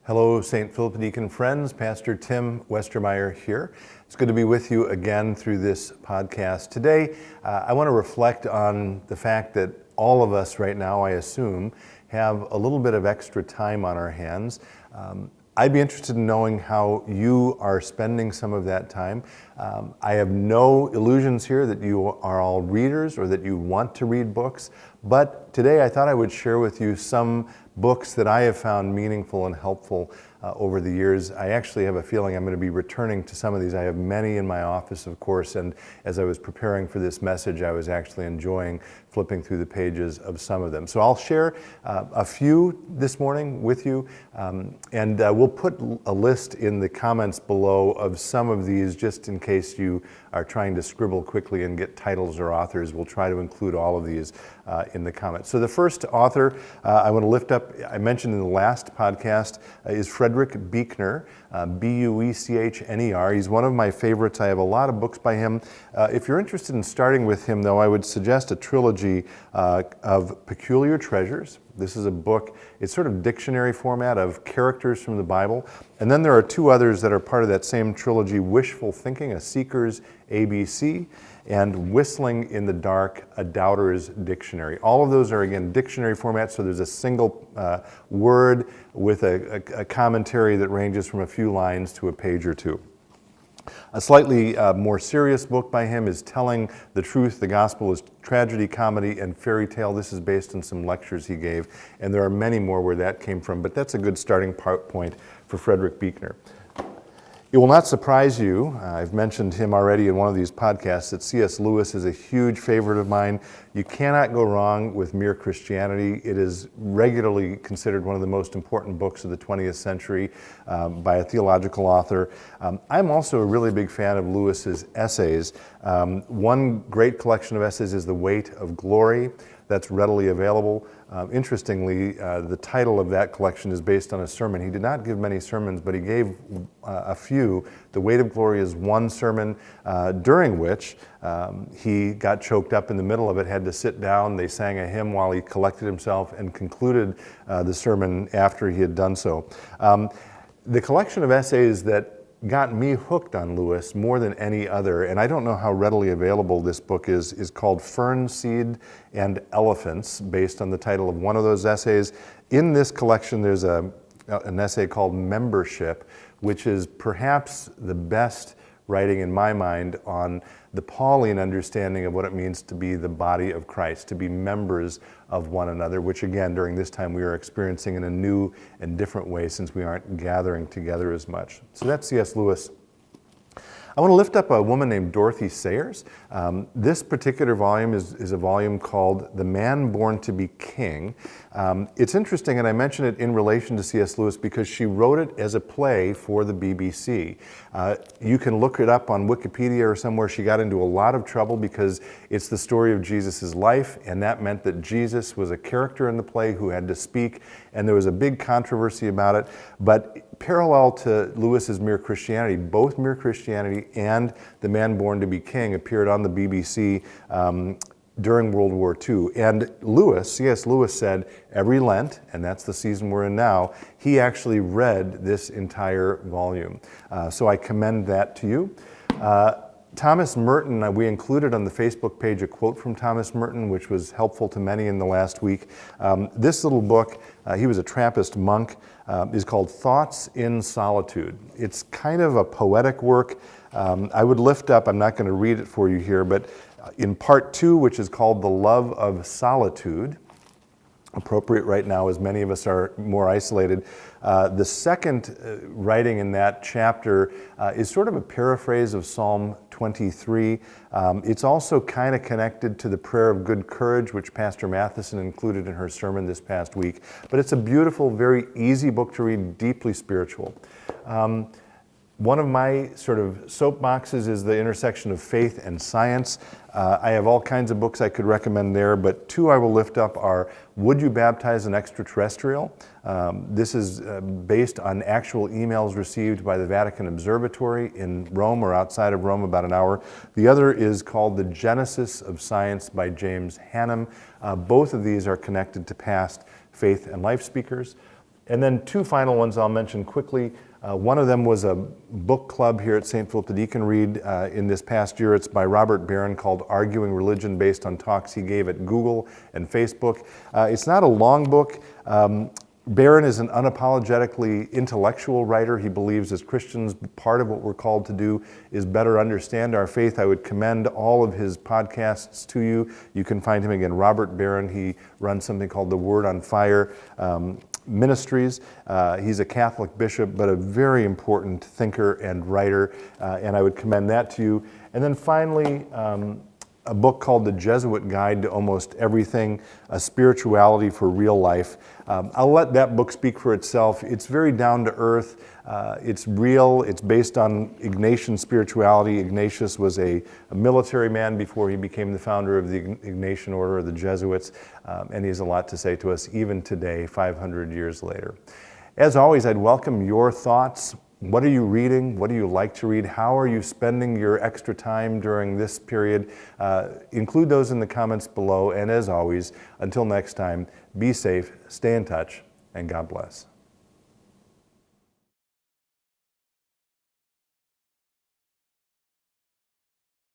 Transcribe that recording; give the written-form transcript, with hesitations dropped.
Hello, St. Philip Deacon friends. Pastor Tim Westermeyer here. It's good to be with you again through this podcast. Today, I want to reflect on the fact that all of us right now, I assume, have a little bit of extra time on our hands. I'd be interested in knowing how you are spending some of that time. I have no illusions here that you are all readers or that you want to read books, but today I thought I would share with you some books that I have found meaningful and helpful over the years. I actually have a feeling I'm going to be returning to some of these. I have many in my office, of course, and as I was preparing for this message, I was actually enjoying flipping through the pages of some of them. So I'll share a few this morning with you, and we'll put a list in the comments below of some of these just in case you are trying to scribble quickly and get titles or authors. We'll try to include all of these in the comments. So the first author I want to lift up, I mentioned in the last podcast, is Frederick Buechner, B-U-E-C-H-N-E-R. He's one of my favorites. I have a lot of books by him. If you're interested in starting with him, though, I would suggest a trilogy of Peculiar Treasures. This is a book, it's sort of dictionary format of characters from the Bible. And then there are two others that are part of that same trilogy, Wishful Thinking, A Seeker's ABC, and Whistling in the Dark, A Doubter's Dictionary. All of those are, again, dictionary format, so there's a single word with a commentary that ranges from a few lines to a page or two. A slightly more serious book by him is Telling the Truth. The Gospel is Tragedy, Comedy, and Fairy Tale. This is based on some lectures he gave, and there are many more where that came from, but that's a good starting point for Frederick Buechner. It will not surprise you, I've mentioned him already in one of these podcasts, that C.S. Lewis is a huge favorite of mine. You cannot go wrong with Mere Christianity. It is regularly considered one of the most important books of the 20th century by a theological author. I'm also a really big fan of Lewis's essays. One great collection of essays is The Weight of Glory. That's readily available. Interestingly, the title of that collection is based on a sermon. He did not give many sermons, but he gave a few. The Weight of Glory is one sermon during which he got choked up in the middle of it, had to sit down. They sang a hymn while he collected himself and concluded the sermon after he had done so. The collection of essays that got me hooked on Lewis more than any other, and I don't know how readily available this book is called Fern-Seed and Elephants, based on the title of one of those essays. In this collection, there's an essay called Membership, which is perhaps the best writing in my mind on the Pauline understanding of what it means to be the body of Christ, to be members of one another, which again, during this time we are experiencing in a new and different way since we aren't gathering together as much. So that's C.S. Lewis. I want to lift up a woman named Dorothy Sayers. This particular volume is a volume called The Man Born to be King. It's interesting, and I mention it in relation to C.S. Lewis because she wrote it as a play for the BBC. You can look it up on Wikipedia or somewhere. She got into a lot of trouble because it's the story of Jesus' life, and that meant that Jesus was a character in the play who had to speak, and there was a big controversy about it. But parallel to Lewis's Mere Christianity, both Mere Christianity and The Man Born to be King appeared on the BBC during World War II. And C.S. Lewis said every Lent, and that's the season we're in now, he actually read this entire volume. So I commend that to you. Thomas Merton, we included on the Facebook page a quote from Thomas Merton, which was helpful to many in the last week. This little book, he was a Trappist monk, is called Thoughts in Solitude. It's kind of a poetic work. I would lift up, I'm not going to read it for you here, but in part 2, which is called The Love of Solitude, appropriate right now as many of us are more isolated. The second writing in that chapter is sort of a paraphrase of Psalm 23. It's also kind of connected to the prayer of good courage, which Pastor Matheson included in her sermon this past week. But it's a beautiful, very easy book to read, deeply spiritual. One of my sort of soapboxes is the intersection of faith and science. I have all kinds of books I could recommend there, but two I will lift up are Would You Baptize an Extraterrestrial? This is based on actual emails received by the Vatican Observatory in Rome or outside of Rome, about an hour. The other is called The Genesis of Science by James Hannam. Both of these are connected to past faith and life speakers. And then two final ones I'll mention quickly. One of them was a book club here at St. Philip the Deacon read in this past year. It's by Robert Barron called Arguing Religion, based on talks he gave at Google and Facebook. It's not a long book. Barron is an unapologetically intellectual writer. He believes as Christians, part of what we're called to do is better understand our faith. I would commend all of his podcasts to you. You can find him again, Robert Barron. He runs something called The Word on Fire Ministries. He's a Catholic bishop, but a very important thinker and writer, and I would commend that to you. And then finally, a book called The Jesuit Guide to Almost Everything, A Spirituality for Real Life. I'll let that book speak for itself. It's very down to earth. It's real. It's based on Ignatian spirituality. Ignatius was a military man before he became the founder of the Ignatian Order, of the Jesuits, and he has a lot to say to us even today, 500 years later. As always, I'd welcome your thoughts. What are you reading? What do you like to read? How are you spending your extra time during this period? Include those in the comments below. And as always, until next time, be safe, stay in touch, and God bless.